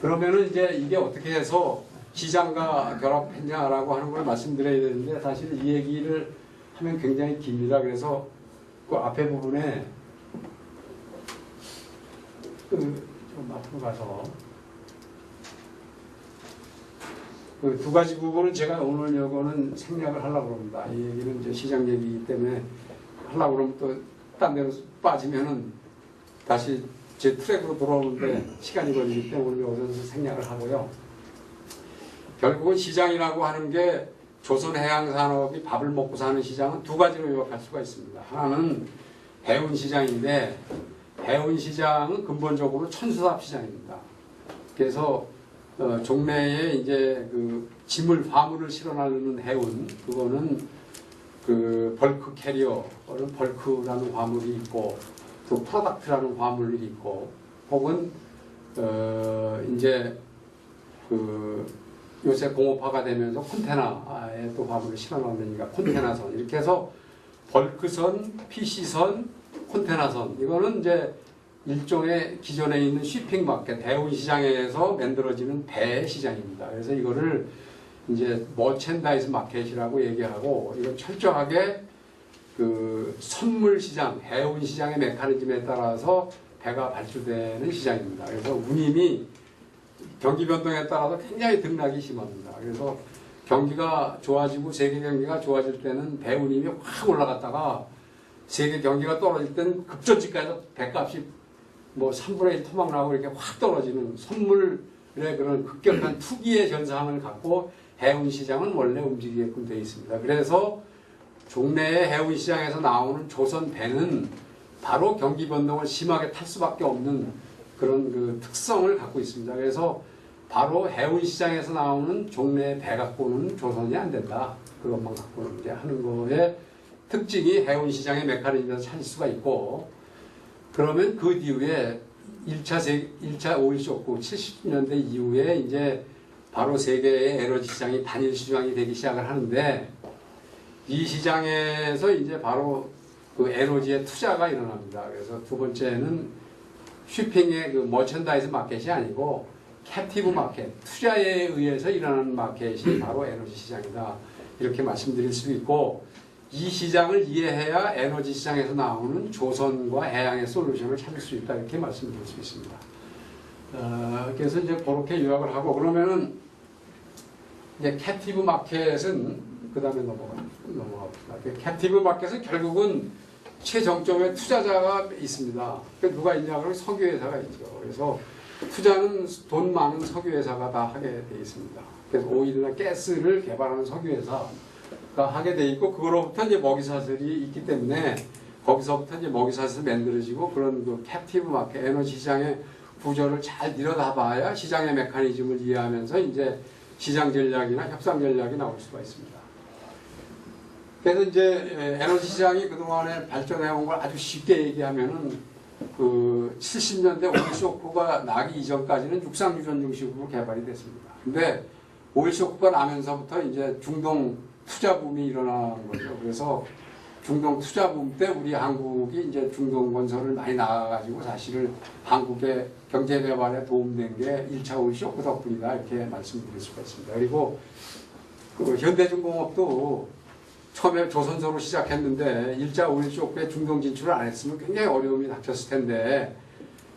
그러면은 이제 이게 어떻게 해서 시장과 결합했냐라고 하는 걸 말씀드려야 되는데, 사실 이 얘기를 하면 굉장히 깁니다. 그래서 그 앞에 부분에 좀 앞으로 가서 그 두 가지 부분은 제가 오늘 요거는 생략을 하려고 합니다. 이 얘기는 이제 시장 얘기이기 때문에 하려고 그러면 또 딴 데로 빠지면은 다시 제 트랙으로 돌아오는데 시간이 걸리기 때문에 여기서 생략을 하고요. 결국은 시장이라고 하는 게 조선 해양 산업이 밥을 먹고 사는 시장은 두 가지로 요약할 수가 있습니다. 하나는 해운 시장인데, 해운 시장은 근본적으로 천수삽 시장입니다. 그래서 종래에 이제 그 짐을 화물을 실어 나르는 해운, 그거는 그 벌크 캐리어는 벌크라는 화물이 있고, 또 프로덕트라는 화물이 있고, 혹은 이제 그 요새 공업화가 되면서 콘테나에 또 화물을 실어 나르니까 콘테나선, 이렇게 해서 벌크선, PC선, 콘테나선, 이거는 이제 일종의 기존에 있는 쉬핑 마켓, 해운 시장에서 만들어지는 배 시장입니다. 그래서 이거를 이제 머첸다이즈 마켓이라고 얘기하고, 이거 철저하게 그 선물 시장, 해운 시장의 메커니즘에 따라서 배가 발주되는 시장입니다. 그래서 운임이 경기 변동에 따라서 굉장히 등락이 심합니다. 그래서 경기가 좋아지고 세계 경기가 좋아질 때는 배 운임이 확 올라갔다가, 세계 경기가 떨어질 때는 급전지가에서 배값이 뭐 3분의 1 토막 나고 이렇게 확 떨어지는 선물의 그런 급격한 투기의 현상을 갖고 해운 시장은 원래 움직이게끔 되어 있습니다. 그래서 종래의 해운 시장에서 나오는 조선 배는 바로 경기 변동을 심하게 탈 수밖에 없는 그런 그 특성을 갖고 있습니다. 그래서 바로 해운 시장에서 나오는 종래의 배 갖고는 조선이 안 된다. 그것만 갖고는 이제 하는 거에 특징이 해운 시장의 메커니즘에서 찾을 수가 있고, 그러면 그 뒤에 1차 오일 쇼크 70년대 이후에 이제 바로 세계의 에너지 시장이 단일 시장이 되기 시작을 하는데, 이 시장에서 이제 바로 그 에너지의 투자가 일어납니다. 그래서 두 번째는 쉬핑의 그 머천다이즈 마켓이 아니고 캡티브 마켓, 투자에 의해서 일어나는 마켓이 바로 에너지 시장이다. 이렇게 말씀드릴 수 있고, 이 시장을 이해해야 에너지 시장에서 나오는 조선과 해양의 솔루션을 찾을 수 있다. 이렇게 말씀드릴 수 있습니다. 그래서 이제 그렇게 요약을 하고, 그러면은 이제 캡티브 마켓은 그 다음에 넘어갑니다. 캡티브 마켓은 결국은 최정점에 투자자가 있습니다. 그러니까 누가 있냐 그러면 석유회사가 있죠. 그래서 투자는 돈 많은 석유회사가 다 하게 돼 있습니다. 그래서 오일이나 가스를 개발하는 석유회사가 하게 돼 있고, 그거로부터 이제 먹이사슬이 있기 때문에 거기서부터 이제 먹이사슬이 만들어지고, 그런 그 캡티브 마켓, 에너지 시장의 구조를 잘 들여다봐야 시장의 메커니즘을 이해하면서 이제 시장 전략이나 협상 전략이 나올 수가 있습니다. 그래서 이제 에너지 시장이 그동안에 발전해 온 걸 아주 쉽게 얘기하면은 그 70년대 오일 쇼크가 나기 이전까지는 육상유전 중심으로 개발이 됐습니다. 근데 오일 쇼크가 나면서부터 이제 중동 투자 붐이 일어난 거죠. 그래서 중동 투자 붐 때 우리 한국이 이제 중동 건설을 많이 나가가지고 사실은 한국의 경제 개발에 도움된 게 1차 오일 쇼크 덕분이다. 이렇게 말씀드릴 수가 있습니다. 그리고 그 현대중공업도 처음에 조선소로 시작했는데 1차 오일 쇼크에 중동 진출을 안 했으면 굉장히 어려움이 닥쳤을 텐데,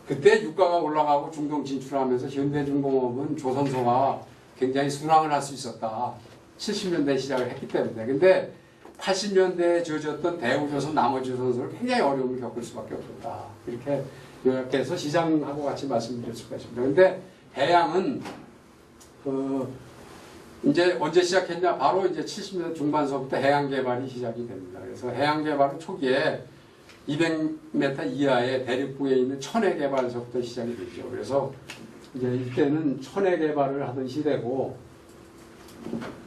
그때 유가가 올라가고 중동 진출하면서 현대중공업은 조선소가 굉장히 순항을 할 수 있었다. 70년대에 시작을 했기 때문에. 근데 80년대에 지어졌던 대우조선, 남원조선소를 굉장히 어려움을 겪을 수밖에 없었다. 이렇게 요약해서 시장하고 같이 말씀드릴 수가 있습니다. 근데 해양은 이제 언제 시작했냐? 바로 이제 70년대 중반서부터 해양 개발이 시작이 됩니다. 그래서 해양 개발은 초기에 200m 이하의 대륙부에 있는 천해 개발서부터 시작이 됐죠. 그래서 이제 이때는 천해 개발을 하던 시대고,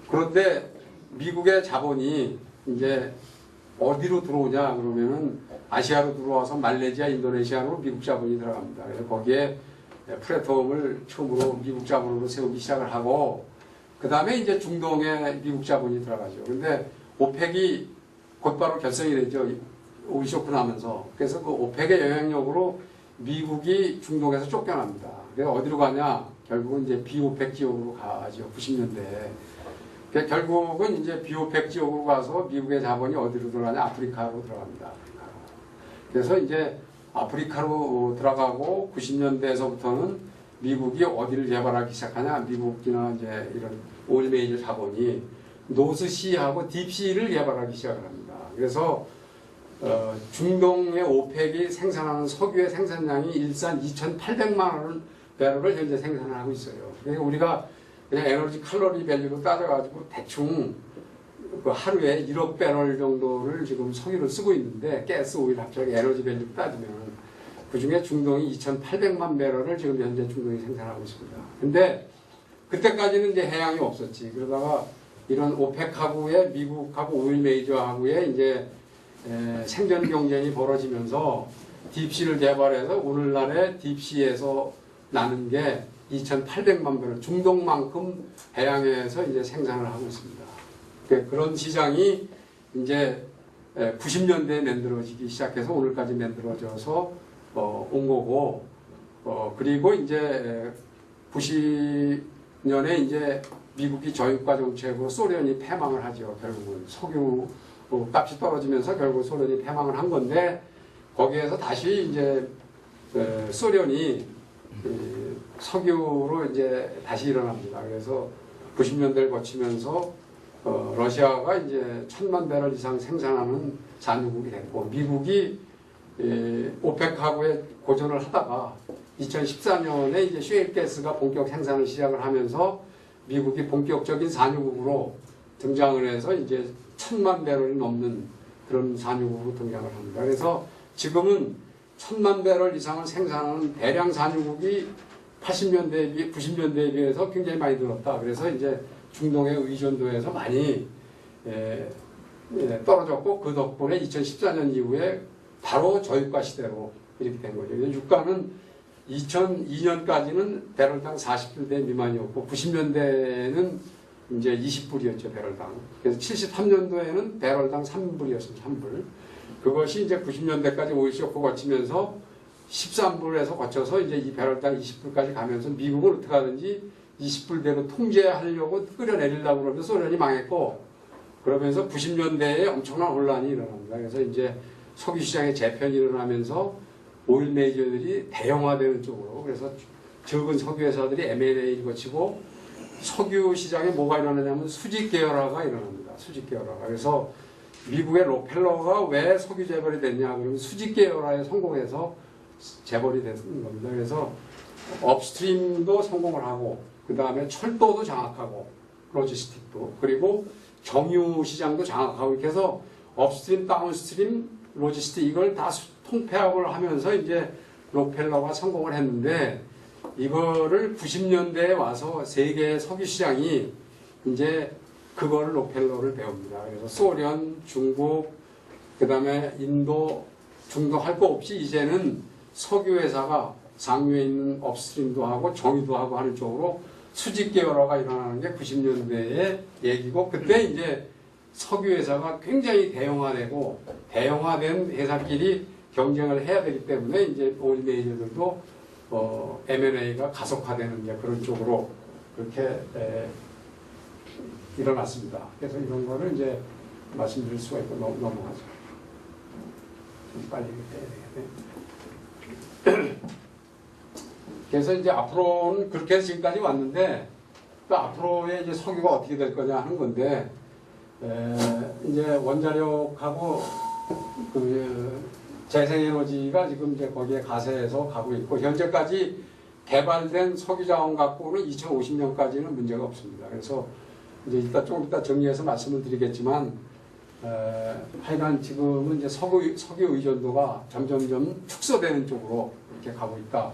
그런데 미국의 자본이 이제 어디로 들어오냐 그러면은 아시아로 들어와서 말레이시아, 인도네시아로 미국 자본이 들어갑니다. 그래서 거기에 플랫폼을 처음으로 미국 자본으로 세우기 시작을 하고, 그 다음에 이제 중동에 미국 자본이 들어가죠. 근데 오펙이 곧바로 결성이 되죠. 오일 쇼크 나면서. 그래서 그 오펙의 영향력으로 미국이 중동에서 쫓겨납니다. 그래서 어디로 가냐? 결국은 이제 비오펙 지역으로 가죠. 90년대에. 그러니까 결국은 이제 비오펙 지역으로 가서 미국의 자본이 어디로 들어가냐? 아프리카로 들어갑니다. 아프리카로. 그래서 이제 아프리카로 들어가고 90년대에서부터는 미국이 어디를 개발하기 시작하냐? 미국이나 이제 이런 오일메이저 자본이 노스시하고 딥시를 개발하기 시작을 합니다. 그래서 중동의 오펙이 생산하는 석유의 생산량이 일산 2,800만 배럴을 현재 생산을 하고 있어요. 그러니까 우리가 그냥 에너지 칼로리 밸류로 따져가지고 대충 그 하루에 1억 배럴 정도를 지금 석유를 쓰고 있는데 가스, 오일 합쳐서 에너지 밸류로 따지면 그 중에 중동이 2,800만 배럴을 지금 현재 중동이 생산하고 있습니다. 근데 그때까지는 이제 해양이 없었지. 그러다가 이런 오펙하고의 미국하고 오일 메이저하고의 이제 생존 경쟁이 벌어지면서 딥시를 개발해서 오늘날의 딥시에서 나는 게 2,800만 배럴, 중동만큼 해양에서 이제 생산을 하고 있습니다. 그런 시장이 이제 90년대에 만들어지기 시작해서 오늘까지 만들어져서 온 거고, 그리고 이제 90년에 이제 미국이 저유가 정책으로 소련이 패망을 하죠. 결국은 석유 값이 떨어지면서 결국 소련이 패망을 한 건데, 거기에서 다시 이제 소련이 석유로 이제 다시 일어납니다. 그래서 90년대를 거치면서 러시아가 이제 1,000만 배럴 이상 생산하는産油国이 됐고, 미국이 오펙하고의 고전을 하다가 2014년에 이제 셰일 가스가 본격 생산을 시작을 하면서 미국이 본격적인 산유국으로 등장을 해서 이제 1,000만 배럴이 넘는 그런 산유국으로 등장을 합니다. 그래서 지금은 1,000만 배럴 이상을 생산하는 대량 산유국이 80년대에 비해 90년대에 비해서 굉장히 많이 늘었다. 그래서 이제 중동의 의존도에서 많이 떨어졌고, 그 덕분에 2014년 이후에 바로 저유가 시대로 이렇게 된 거죠. 유가는 2002년까지는 배럴당 40불대 미만이었고 90년대에는 이제 20불이었죠, 배럴당. 그래서 73년도에는 배럴당 3불이었습니다. 3불. 그것이 이제 90년대까지 오일 쇼크 거치면서 13불에서 거쳐서 이제 이 배럴당 20불까지 가면서 미국은 어떻게 하든지 20불대로 통제하려고 끌어내리려고 그러면서 소련이 망했고, 그러면서 90년대에 엄청난 혼란이 일어납니다. 그래서 이제 석유 시장의 재편이 일어나면서 오일 메이저들이 대형화되는 쪽으로, 그래서 적은 석유 회사들이 M&A를 거치고 석유 시장에 뭐가 일어나냐면 수직 계열화가 일어납니다. 수직 계열화가. 그래서 미국의 록펠러가 왜 석유 재벌이 됐냐 그러면 수직 계열화에 성공해서 재벌이 되는 겁니다. 그래서 업스트림도 성공을 하고, 그 다음에 철도도 장악하고, 로지스틱도, 그리고 정유 시장도 장악하고, 이렇게 해서 업스트림, 다운스트림, 로지스틱 이걸 다 통폐합을 하면서 이제 록펠러가 성공을 했는데, 이거를 90년대에 와서 세계 석유 시장이 이제 그거를 록펠러를 배웁니다. 그래서 소련, 중국, 그 다음에 인도, 중도 할 거 없이 이제는 석유 회사가 상류에 있는 업스트림도 하고 정유도 하고 하는 쪽으로 수직 계열화가 일어나는 게 90년대의 얘기고, 그때 이제 석유 회사가 굉장히 대형화되고, 대형화된 회사끼리 경쟁을 해야 되기 때문에 이제 오일 메이저들도 M&A가 가속화되는 이제 그런 쪽으로 그렇게 일어났습니다. 그래서 이런 거를 이제 말씀드릴 수가 있고 넘어가죠. 좀 빨리 해야 되겠네. 그래서 이제 앞으로는 그렇게 해서 지금까지 왔는데, 또 앞으로의 이제 석유가 어떻게 될 거냐 하는 건데, 이제 원자력하고 그 재생에너지가 지금 이제 거기에 가세해서 가고 있고, 현재까지 개발된 석유 자원 갖고는 2050년까지는 문제가 없습니다. 그래서 이제 조금 이따 정리해서 말씀을 드리겠지만, 하여간 지금은 이제 석유 의존도가 점점점 축소되는 쪽으로 이렇게 가고 있다.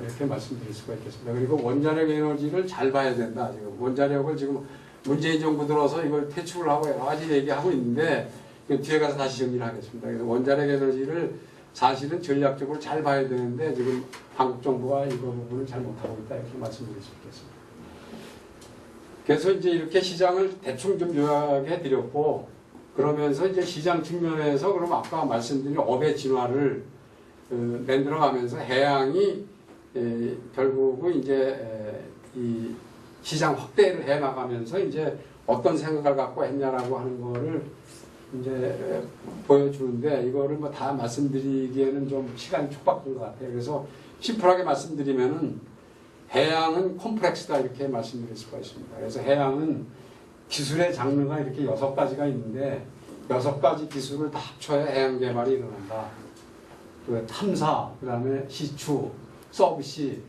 이렇게 말씀드릴 수가 있겠습니다. 그리고 원자력 에너지를 잘 봐야 된다. 지금 원자력을 지금 문재인 정부 들어서 이걸 퇴출을 하고 여러 가지 얘기하고 있는데, 뒤에 가서 다시 정리를 하겠습니다. 그래서 원자력 에너지를 사실은 전략적으로 잘 봐야 되는데, 지금 한국 정부가 이거 부분을 잘 못하고 있다. 이렇게 말씀드릴 수 있겠습니다. 그래서 이제 이렇게 시장을 대충 좀 요약해 드렸고, 그러면서 이제 시장 측면에서 그럼 아까 말씀드린 업의 진화를 만들어가면서 해양이 결국은 이제 이 시장 확대를 해 나가면서 이제 어떤 생각을 갖고 했냐라고 하는 거를 이제 보여주는데, 이거를 뭐 다 말씀드리기에는 좀 시간이 촉박한 것 같아요. 그래서 심플하게 말씀드리면은 해양은 콤플렉스다 이렇게 말씀드릴 수가 있습니다. 그래서 해양은 기술의 장르가 이렇게 6가지가 있는데 6가지 기술을 다 합쳐야 해양 개발이 일어난다. 그 탐사, 그 다음에 시추, 서브시,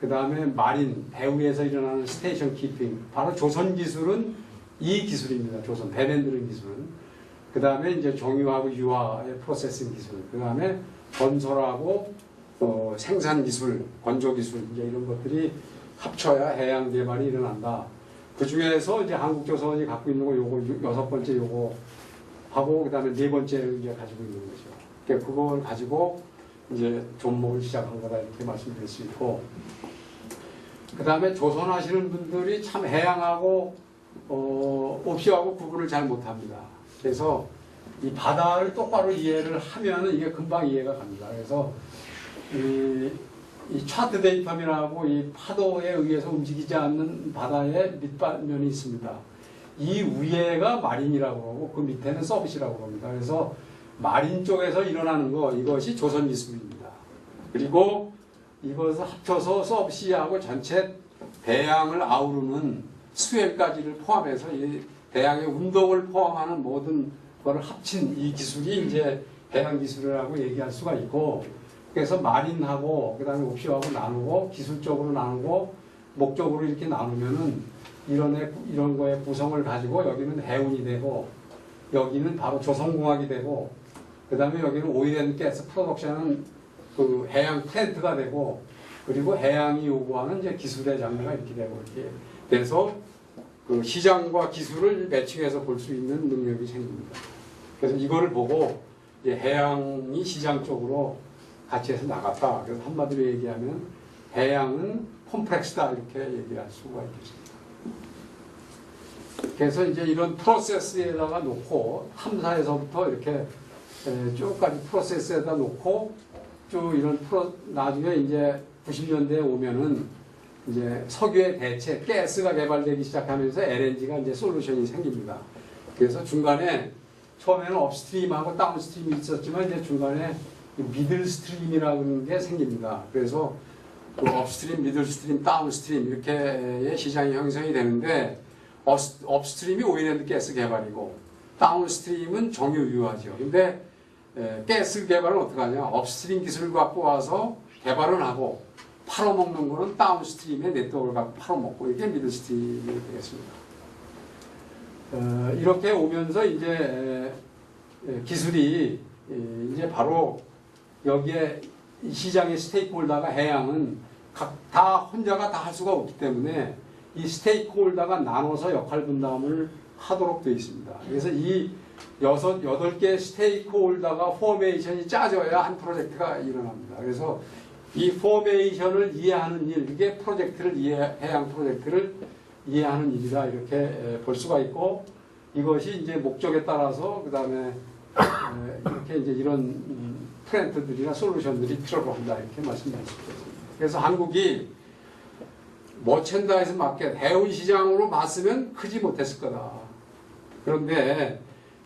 그 다음에 마린, 배 위에서 일어나는 스테이션 키핑. 바로 조선 기술은 이 기술입니다. 조선, 배 만드는 기술은. 그 다음에 이제 정유하고 유화의 프로세싱 기술. 그 다음에 건설하고 생산 기술, 건조 기술, 이제 이런 것들이 합쳐야 해양 개발이 일어난다. 그 중에서 이제 한국조선이 갖고 있는 거 요거 6번째 요거 하고, 그 다음에 4번째 이제 가지고 있는 거죠. 그러니까 그걸 가지고 이제 존목을 시작한 거다 이렇게 말씀드릴 수 있고, 그 다음에 조선하시는 분들이 참 해양하고 옵시하고 구분을 잘 못합니다. 그래서 이 바다를 똑바로 이해를 하면은 이게 금방 이해가 갑니다. 그래서 이 차트 데이텀이라고 이 파도에 의해서 움직이지 않는 바다의 밑면이 있습니다. 이 위에가 마린이라고 하고 그 밑에는 서비스라고 합니다. 그래서 마린 쪽에서 일어나는 거, 이것이 조선 기술입니다. 그리고 이것을 합쳐서 서비스하고 전체 대양을 아우르는 수헬까지를 포함해서 이 대양의 운동을 포함하는 모든 것을 합친 이 기술이 이제 대양 기술이라고 얘기할 수가 있고, 그래서 마린하고 그 다음에 옵시하고 나누고 기술적으로 나누고 목적으로 이렇게 나누면은 이런 거의 구성을 가지고 여기는 해운이 되고 여기는 바로 조선공학이 되고 그 다음에 여기는 오일앤가스 프로덕션은 그 해양 플랜트가 되고 그리고 해양이 요구하는 이제 기술의 장르가 이렇게 되고 이렇게 돼서 그 시장과 기술을 매칭해서 볼 수 있는 능력이 생깁니다. 그래서 이거를 보고 이제 해양이 시장 쪽으로 같이 해서 나갔다. 그래서 한마디로 얘기하면 해양은 콤플렉스다 이렇게 얘기할 수가 있겠습니다. 그래서 이제 이런 프로세스에다가 놓고 탐사에서부터 이렇게 쭉까지 프로세스에다 놓고 쭉 이런 나중에 이제 90년대에 오면은 이제 석유의 대체 가스가 개발되기 시작하면서 LNG가 이제 솔루션이 생깁니다. 그래서 중간에 처음에는 업스트림하고 다운스트림이 있었지만 이제 중간에 미들스트림이라는 게 생깁니다. 그래서 그 업스트림, 미들스트림, 다운스트림 이렇게의 시장이 형성이 되는데 업스트림이 오일앤가스 개발이고 다운스트림은 정유유화죠. 근데 가스 개발은 어떻게 하냐? 업스트림 기술을 갖고 와서 개발은 하고 팔아먹는 거는 다운스트림의 네트워크를 갖고 팔아먹고 이게 미들스트림이 되겠습니다. 이렇게 오면서 이제 기술이 이제 바로 여기에 시장의 스테이크홀더가 해양은 다 혼자가 다 할 수가 없기 때문에 이 스테이크홀더가 나눠서 역할 분담을 하도록 되어 있습니다. 그래서 이 8개 스테이크홀더가 포메이션이 짜져야 한 프로젝트가 일어납니다. 그래서 이 포메이션을 이해하는 일, 이게 해양 프로젝트를 이해하는 일이다 이렇게 볼 수가 있고, 이것이 이제 목적에 따라서 그 다음에 이렇게 이제 이런 트렌드들이나 솔루션들이 필요로 한다 이렇게 말씀드릴 수 있겠습니다. 그래서 한국이 머첸다이즈 마켓, 해운 시장으로 봤으면 크지 못했을 거다. 그런데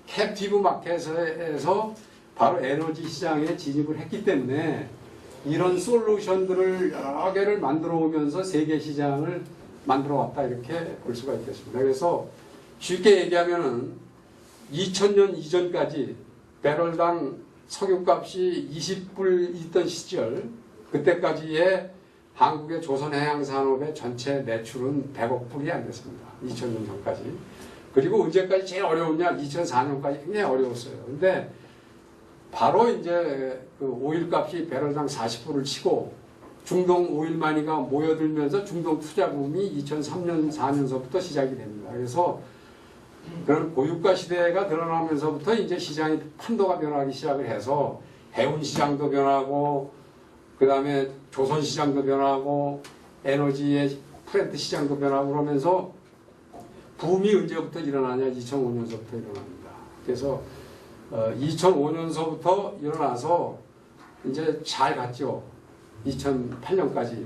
캡티브 마켓에서 바로 에너지 시장에 진입을 했기 때문에 이런 솔루션들을 여러 개를 만들어 오면서 세계 시장을 만들어 왔다 이렇게 볼 수가 있겠습니다. 그래서 쉽게 얘기하면은 2000년 이전까지 배럴당 석유값이 20불 있던 시절, 그때까지의 한국의 조선해양산업의 전체 매출은 100억 불이 안 됐습니다. 2000년 전까지. 그리고 언제까지 제일 어려웠냐? 2004년까지 굉장히 어려웠어요. 근데 바로 이제 그 오일값이 배럴당 40불을 치고 중동 오일마니가 모여들면서 중동 투자 붐이 2003년, 4년서부터 시작이 됩니다. 그래서 그런 고유가 시대가 드러나면서부터 이제 시장의 판도가 변하기 시작을 해서 해운 시장도 변하고 그 다음에 조선 시장도 변하고 에너지의 플랜트 시장도 변하고 그러면서 붐이 언제부터 일어나냐? 2005년서부터 일어납니다. 그래서 2005년서부터 일어나서 이제 잘 갔죠. 2008년까지.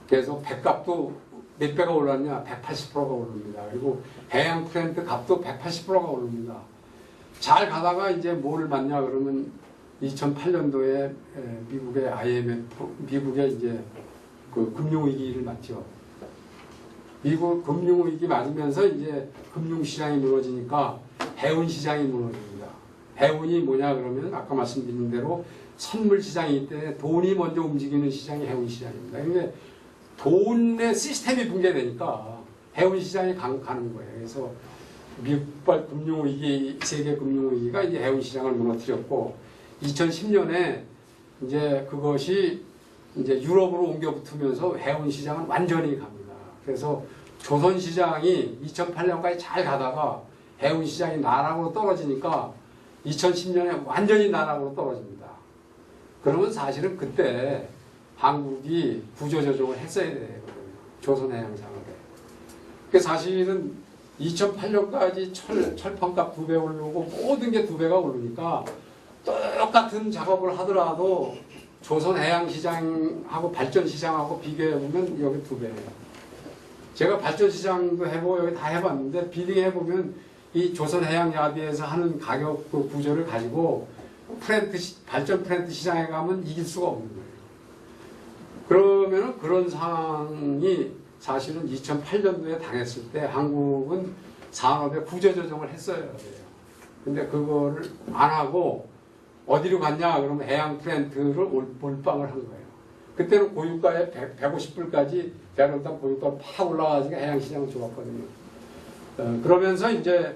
그래서 배값도 몇 배가 올랐냐? 180%가 오릅니다. 그리고 해양 프렌트 값도 180%가 오릅니다. 잘 가다가 이제 뭐를 맞냐 그러면 2008년도에 미국의 IMF, 미국의 이제 그 금융위기를 맞죠. 미국 금융위기 맞으면서 이제 금융시장이 무너지니까 해운시장이 무너집니다. 해운이 뭐냐 그러면 아까 말씀드린 대로 선물시장이기 때문에 돈이 먼저 움직이는 시장이 해운시장입니다. 근데 돈의 시스템이 붕괴되니까 해운시장이 가는 거예요. 그래서 미국발 금융위기, 세계 금융위기가 이제 해운시장을 무너뜨렸고 2010년에 이제 그것이 이제 유럽으로 옮겨 붙으면서 해운시장은 완전히 갑니다. 그래서 조선시장이 2008년까지 잘 가다가 해운시장이 나락으로 떨어지니까 2010년에 완전히 나락으로 떨어집니다. 그러면 사실은 그때 한국이 구조조정을 했어야 되거든요. 조선해양산업에. 그 사실은 2008년까지 철판값 2배 오르고 모든 게 2배가 오르니까 똑같은 작업을 하더라도 조선해양시장하고 발전시장하고 비교해보면 여기 2배예요. 제가 발전시장도 해보고 여기 다 해봤는데 비교해보면 이 조선해양야비에서 하는 가격 그 구조를 가지고 발전 프렌트 시장에 가면 이길 수가 없는 거예요. 그러면은 그런 상황이 사실은 2008년도에 당했을 때 한국은 산업에 구조조정을 했어야 돼요. 근데 그거를 안 하고 어디로 갔냐 그러면 해양 프렌트를 몰빵을 한 거예요. 그때는 고유가에 150불까지 배럴당 고유가 팍 올라가지고 해양시장은 좋았거든요. 그러면서 이제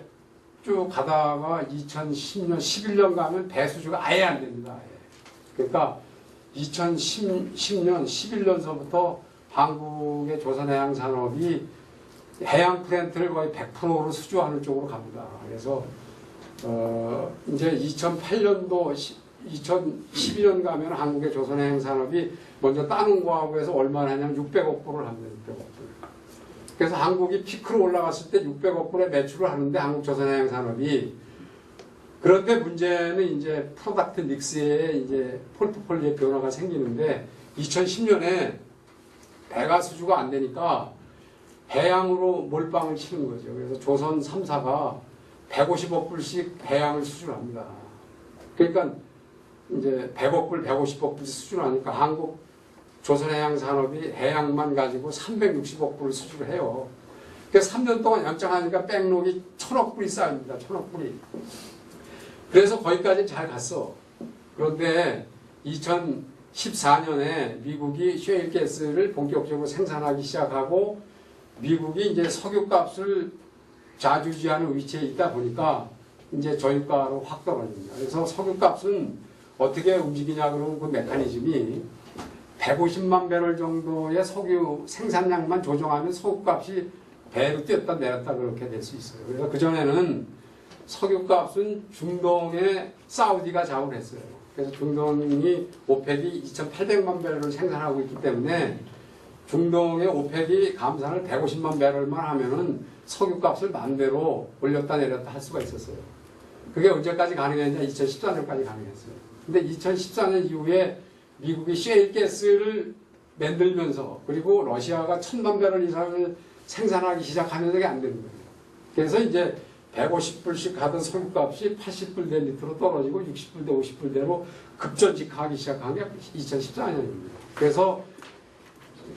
쭉 가다가 2010년, 11년 가면 배수주가 아예 안 됩니다. 아예. 그러니까 2010년, 11년서부터 한국의 조선해양산업이 해양 프렌트를 거의 100%로 수주하는 쪽으로 갑니다. 그래서 이제 2008년도, 2012년 가면 한국의 조선해양산업이 먼저 따농구하고 해서 얼마나 하냐면 600억 불을 합니다. 600억 불. 그래서 한국이 피크로 올라갔을 때 600억 불의 매출을 하는데 한국 조선해양산업이 그런데 문제는 이제 프로덕트 믹스에 이제 포트폴리오의 변화가 생기는데 2010년에 배가 수주가 안 되니까 해양으로 몰빵을 치는 거죠. 그래서 조선 3사가 150억 불씩 해양을 수주합니다. 그러니까 이제 100억 불, 150억 불 수주하니까 한국 조선해양산업이 해양만 가지고 360억 불을 수주를 해요. 그래서 3년 동안 연장하니까 백록이 1000억 불이 쌓입니다. 1000억 불이. 그래서 거기까지 잘 갔어. 그런데 2014년에 미국이 셰일가스를 본격적으로 생산하기 시작하고 미국이 이제 석유값을 좌지우지하는 위치에 있다 보니까 이제 저유가로 확 떨어집니다. 그래서 석유값은 어떻게 움직이냐 그러면 그 메커니즘이 150만 배럴 정도의 석유 생산량만 조정하면 석유값이 배로 뛰었다 내렸다 그렇게 될 수 있어요. 그래서 그전에는 석유값은 중동에 사우디가 좌우를 했어요. 그래서 중동이 오펙이 2,800만 배럴을 생산하고 있기 때문에 중동의 오펙이 감산을 150만 배럴만 하면은 석유값을 만대로 올렸다 내렸다 할 수가 있었어요. 그게 언제까지 가능했냐? 2014년까지 가능했어요. 근데 2014년 이후에 미국이 셰일가스를 만들면서 그리고 러시아가 1000만 배럴 이상을 생산하기 시작하면서 이게 안 되는 거예요. 그래서 이제 150불씩 하던 석유값이 80불 대 리터로 떨어지고 60불 대 50불 대로 급전직하기 시작한 게 2014년입니다. 그래서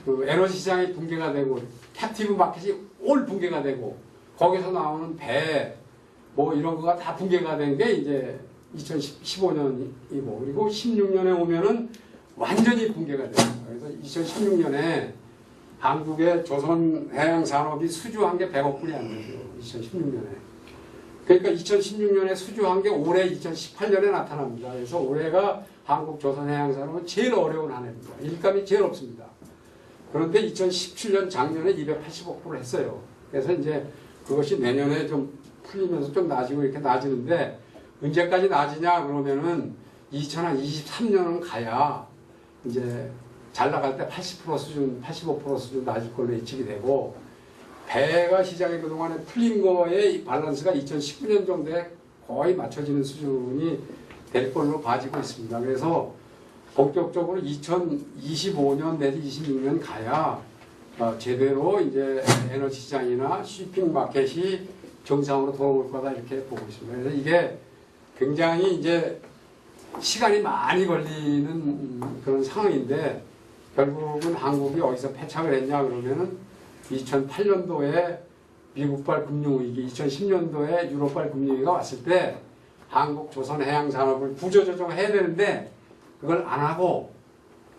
그 에너지 시장이 붕괴가 되고 캡티브 마켓이 올 붕괴가 되고 거기서 나오는 배 뭐 이런 거가 다 붕괴가 된 게 이제 2015년이고 그리고 16년에 오면은 완전히 붕괴가 됩니다. 그래서 2016년에 한국의 조선해양산업이 수주한 게 100억 불이 안 되죠. 2016년에. 그러니까 2016년에 수주한 게 올해 2018년에 나타납니다. 그래서 올해가 한국 조선해양산업은 제일 어려운 한 해입니다. 일감이 제일 없습니다. 그런데 2017년 작년에 280억 불을 했어요. 그래서 이제 그것이 내년에 좀 풀리면서 좀 나아지고 이렇게 나아지는데 언제까지 나아지냐 그러면은 2023년은 가야 이제 잘 나갈 때 80% 수준, 85% 수준 낮을 걸로 예측이 되고 배가 시장에 그동안에 풀린 거의 밸런스가 2019년 정도에 거의 맞춰지는 수준이 될 걸로 봐지고 있습니다. 그래서 본격적으로 2025년 내지 26년 가야 제대로 이제 에너지 시장이나 쇼핑 마켓이 정상으로 돌아올 거다 이렇게 보고 있습니다. 그래서 이게 굉장히 이제 시간이 많이 걸리는 그런 상황인데 결국은 한국이 어디서 패착을 했냐 그러면은 2008년도에 미국발 금융위기, 2010년도에 유럽발 금융위기가 왔을 때 한국 조선해양산업을 구조조정해야 되는데 그걸 안 하고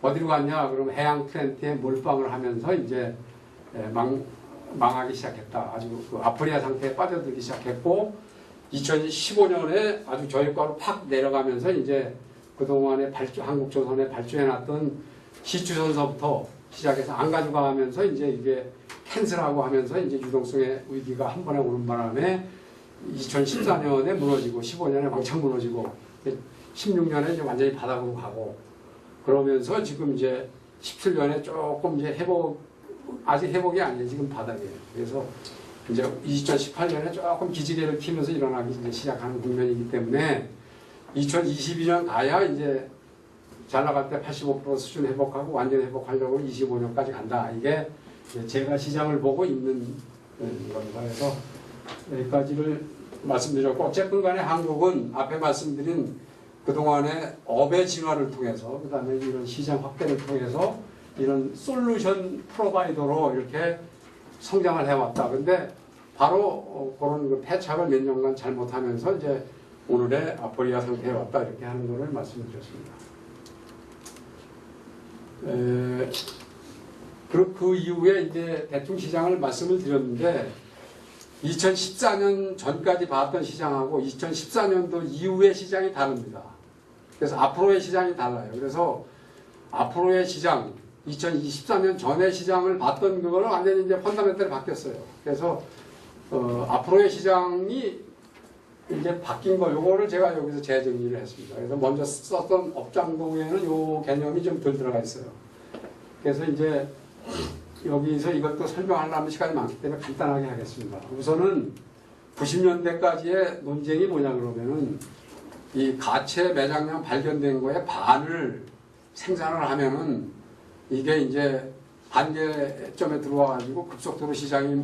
어디로 갔냐 그러면 해양 트렌드에 몰빵을 하면서 이제 망하기 시작했다. 아주 그 아프리아 상태에 빠져들기 시작했고 2015년에 아주 저유가로 팍 내려가면서 이제 그동안에 한국조선에 발주해놨던 시추선서부터 시작해서 안 가져가면서 이제 이게 캔슬하고 하면서 이제 유동성의 위기가 한 번에 오는 바람에 2014년에 무너지고 15년에 왕창 무너지고 16년에 이제 완전히 바닥으로 가고 그러면서 지금 이제 17년에 조금 이제 아직 회복이 아니에요. 지금 바닥이에요. 그래서 이제 2018년에 조금 기지개를 튀면서 일어나기 이제 시작하는 국면이기 때문에 2022년 가야 이제 잘 나갈 때 85% 수준 회복하고 완전 회복하려고 25년까지 간다. 이게 제가 시장을 보고 있는 겁니다. 그래서 여기까지를 말씀드렸고 어쨌든 간에 한국은 앞에 말씀드린 그동안의 업의 진화를 통해서 그 다음에 이런 시장 확대를 통해서 이런 솔루션 프로바이더로 이렇게 성장을 해왔다. 근데 바로 그런 그 패착을 몇 년간 잘못하면서 이제 오늘의 아프리아 상태에 왔다. 이렇게 하는 것을 말씀드렸습니다. 그 이후에 이제 대충 시장을 말씀을 드렸는데 2014년 전까지 봤던 시장하고 2014년도 이후의 시장이 다릅니다. 그래서 앞으로의 시장이 달라요. 그래서 앞으로의 시장, 2024년 전의 시장을 봤던 그거는 완전히 이제 펀더멘털이 바뀌었어요. 그래서 앞으로의 시장이 이제 바뀐 거, 요거를 제가 여기서 재정리를 했습니다. 그래서 먼저 썼던 업장동에는 요 개념이 좀 덜 들어가 있어요. 그래서 이제 여기서 이것도 설명하려면 시간이 많기 때문에 간단하게 하겠습니다. 우선은 90년대까지의 논쟁이 뭐냐 그러면은 이 가채 매장량 발견된 거에 반을 생산을 하면은 이게 이제 반대점에 들어와가지고 급속도로 시장이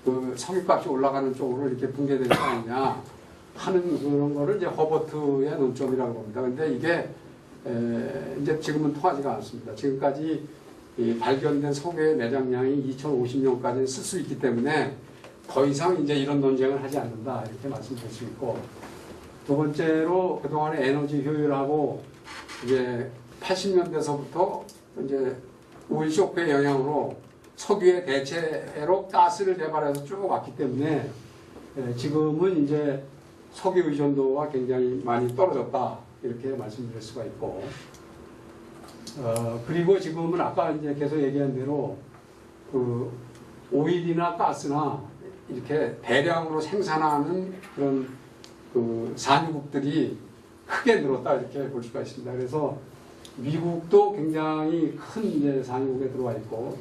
그 석유값이 올라가는 쪽으로 이렇게 붕괴되지 않느냐 하는 그런 거를 이제 허버트의 논점이라고 봅니다. 근데 이게 이제 지금은 통하지가 않습니다. 지금까지 이 발견된 석유의 매장량이 2050년까지는 쓸 수 있기 때문에 더 이상 이제 이런 논쟁을 하지 않는다 이렇게 말씀드릴 수 있고 두 번째로 그동안의 에너지 효율하고 이제 80년대서부터 이제 오일 쇼크의 영향으로 석유의 대체로 가스를 개발해서 쭉 왔기 때문에 지금은 이제 석유 의존도가 굉장히 많이 떨어졌다 이렇게 말씀드릴 수가 있고 그리고 지금은 아까 이제 계속 얘기한 대로 그 오일이나 가스나 이렇게 대량으로 생산하는 그런 그 산유국들이 크게 늘었다 이렇게 볼 수가 있습니다. 그래서 미국도 굉장히 큰 이제 산유국에 들어와 있고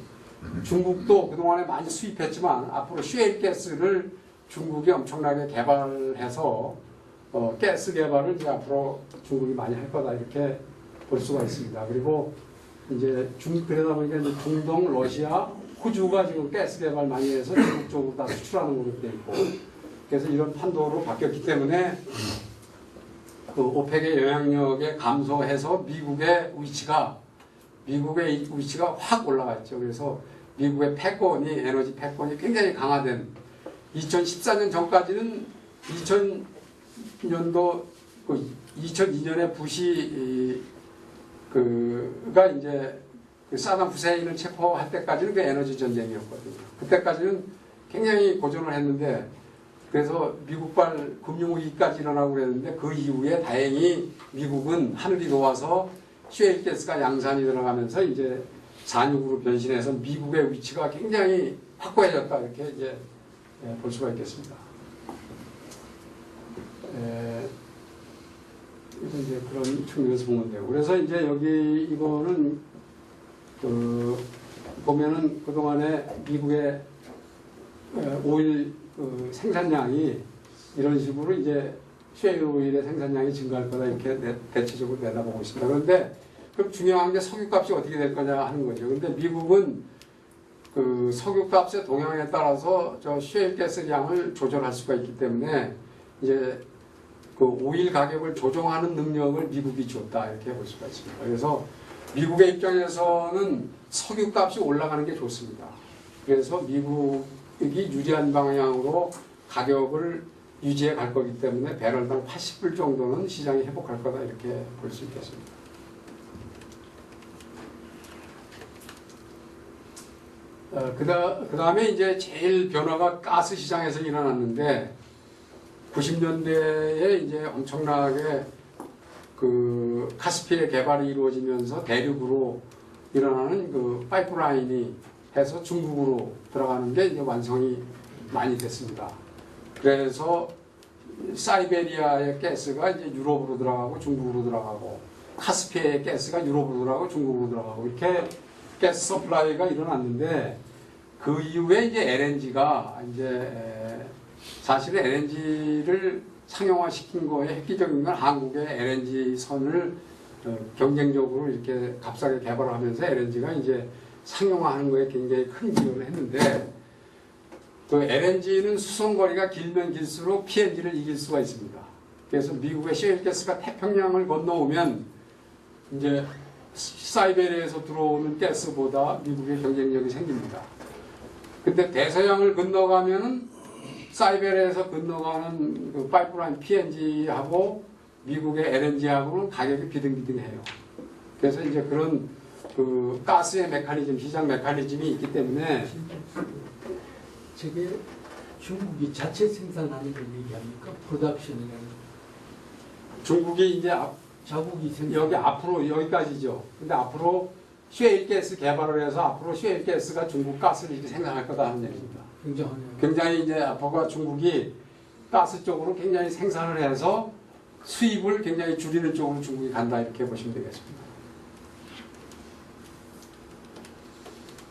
중국도 그동안에 많이 수입했지만 앞으로 셰일 가스를 중국이 엄청나게 개발해서 가스 개발을 이제 앞으로 중국이 많이 할 거다 이렇게 볼 수가 있습니다. 그리고 이제 그러다 보니까 이제 중동, 러시아, 호주가 지금 가스 개발 많이 해서 중국 쪽으로 다 수출하는 걸로 되어 있고 그래서 이런 판도로 바뀌었기 때문에 그 오펙의 영향력에 감소해서 미국의 위치가 확 올라갔죠. 그래서 미국의 패권이 에너지 패권이 굉장히 강화된 2014년 전까지는 2000년도 2002년에 부시 그가 이제 그 사담 후세인을 체포할 때까지는 그 에너지 전쟁이었거든요. 그때까지는 굉장히 고전을 했는데 그래서 미국발 금융위기까지 일어나고 그랬는데 그 이후에 다행히 미국은 하늘이 도와서 셰일 가스가 양산이 들어가면서 이제 산유국으로 변신해서 미국의 위치가 굉장히 확고해졌다 이렇게 이제 볼 수가 있겠습니다. 이제 그런 측면에서 보면 되고 그래서 이제 여기 이거는 그 보면은 그동안에 미국의 오일 그 생산량이 이런 식으로 이제 셰일 오일의 생산량이 증가할 거다 이렇게 대체적으로 내다보고 있습니다. 그런데 그럼 중요한 게 석유값이 어떻게 될 거냐 하는 거죠. 근데 미국은 그 석유값의 동향에 따라서 저 셰일가스량을 조절할 수가 있기 때문에 이제 그 오일 가격을 조정하는 능력을 미국이 줬다 이렇게 볼 수가 있습니다. 그래서 미국의 입장에서는 석유값이 올라가는 게 좋습니다. 그래서 미국이 유리한 방향으로 가격을 유지해 갈 거기 때문에 배럴당 80불 정도는 시장이 회복할 거다 이렇게 볼 수 있겠습니다. 그 다음에 이제 제일 변화가 가스 시장에서 일어났는데 90년대에 이제 엄청나게 그 카스피의 개발이 이루어지면서 대륙으로 일어나는 그 파이프라인이 해서 중국으로 들어가는 게 이제 완성이 많이 됐습니다. 그래서 사이베리아의 가스가 이제 유럽으로 들어가고 중국으로 들어가고 카스피의 가스가 유럽으로 들어가고 중국으로 들어가고 이렇게 가스 서플라이가 일어났는데 그 이후에 이제 LNG가 이제 사실은 LNG를 상용화시킨 거에 획기적인 건 한국의 LNG 선을 경쟁적으로 이렇게 값싸게 개발하면서 LNG가 이제 상용화하는 거에 굉장히 큰 기여를 했는데 그 LNG는 수송거리가 길면 길수록 PNG를 이길 수가 있습니다. 그래서 미국의 셰일가스가 태평양을 건너오면 이제 사이베리아에서 들어오는 가스보다 미국의 경쟁력이 생깁니다. 근데 대서양을 건너가면은 사이베리아에서 건너가는 그 파이프라인 PNG하고 미국의 LNG하고는 가격이 비등비등해요. 그래서 이제 그런 그 가스의 메커니즘, 시장 메커니즘이 있기 때문에 저게 중국이 자체 생산하는 걸 얘기합니까? 프로덕션이라는 중국이 이제 자국이 생산 여기 앞으로 여기까지죠. 근데 앞으로 셰일가스 개발을 해서 앞으로 셰일가스가 중국 가스를 이렇게 생산할 거다 하는 얘기입니다. 굉장히 이제 앞으로 중국이 가스 쪽으로 굉장히 생산을 해서 수입을 굉장히 줄이는 쪽으로 중국이 간다 이렇게 보시면 되겠습니다.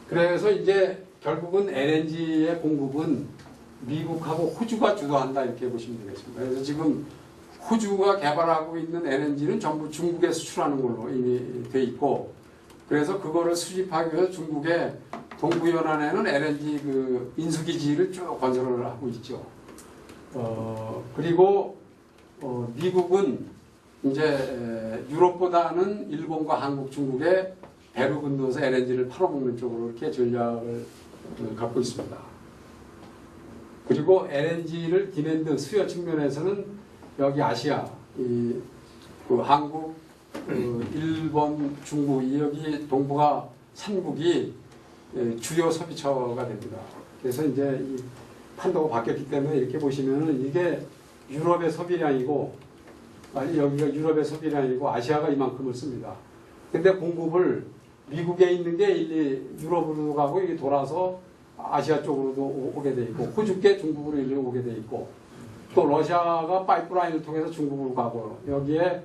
그래서 이제 결국은 LNG의 공급은 미국하고 호주가 주도한다 이렇게 보시면 되겠습니다. 그래서 지금 호주가 개발하고 있는 LNG는 전부 중국에 수출하는 걸로 이미 돼 있고 그래서 그거를 수집하기 위해서 중국의 동부연안에는 LNG 그 인수기지를 쭉 건설을 하고 있죠. 그리고 미국은 이제 유럽보다는 일본과 한국, 중국에 배로 건너서 LNG를 팔아먹는 쪽으로 이렇게 전략을 갖고 있습니다. 그리고 LNG를 디맨드 수요 측면에서는 여기 아시아, 그 한국, 일본, 중국 여기 동북아 3국이 주요 소비처가 됩니다. 그래서 이제 이 판도가 바뀌었기 때문에 이렇게 보시면은 이게 유럽의 소비량이고 아니 여기가 유럽의 소비량이고 아시아가 이만큼을 씁니다. 근데 공급을 미국에 있는 게 유럽으로 가고 이게 돌아서 아시아 쪽으로도 오게 돼 있고 호주께 중국으로 일로 오게 돼 있고 또 러시아가 파이프라인을 통해서 중국으로 가고 여기에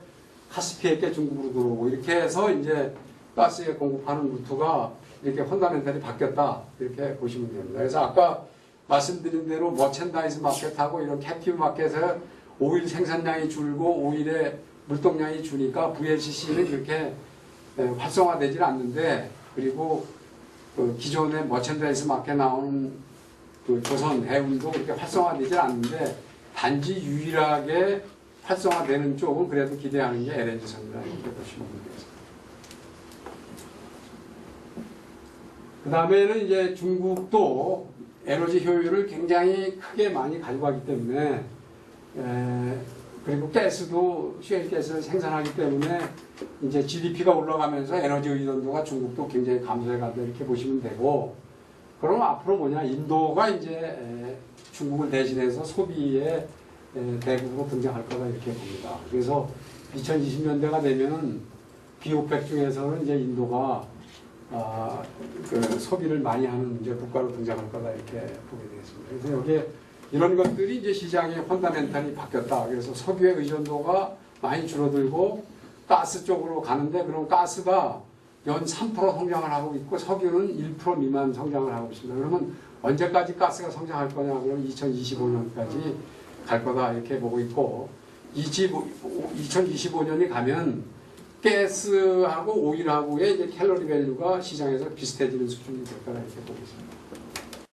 카스피에께 중국으로 들어오고 이렇게 해서 이제 가스에 공급하는 루트가 이렇게 펀다멘탈이 바뀌었다 이렇게 보시면 됩니다. 그래서 아까 말씀드린 대로 머첸다이즈 마켓하고 이런 캡티브 마켓에 오일 생산량이 줄고 오일의 물동량이 주니까 VLCC는 그렇게 활성화되질 않는데 그리고 그 기존의 머첸다이즈 마켓에 나오는 그 조선 해운도 그렇게 활성화되질 않는데 단지 유일하게 활성화되는 쪽은 그래도 기대하는 게 LNG선이다 이렇게 보시면 되겠습니다. 그 다음에는 이제 중국도 에너지 효율을 굉장히 크게 많이 가져가기 때문에 그리고 가스도 셰일가스를 생산하기 때문에 이제 GDP가 올라가면서 에너지 의존도가 중국도 굉장히 감소해 간다 이렇게 보시면 되고 그러면 앞으로 뭐냐 인도가 이제 중국을 대신해서 소비의 대국으로 등장할 거다 이렇게 봅니다. 그래서 2020년대가 되면은 비오펙 중에서는 이제 인도가 그 소비를 많이 하는 이제 국가로 등장할 거다 이렇게 보게 되겠습니다. 그래서 여기에 이런 것들이 이제 시장의 펀다멘탈이 바뀌었다. 그래서 석유의 의존도가 많이 줄어들고 가스 쪽으로 가는데 그럼 가스가 연 3% 성장을 하고 있고 석유는 1% 미만 성장을 하고 있습니다. 그러면 언제까지 가스가 성장할 거냐? 그러면 2025년까지 갈 거다 이렇게 보고 있고 2025년이 가면 가스하고 오일하고의 이제 캘로리 밸류가 시장에서 비슷해지는 수준이 될 거라 이렇게 보고 있습니다.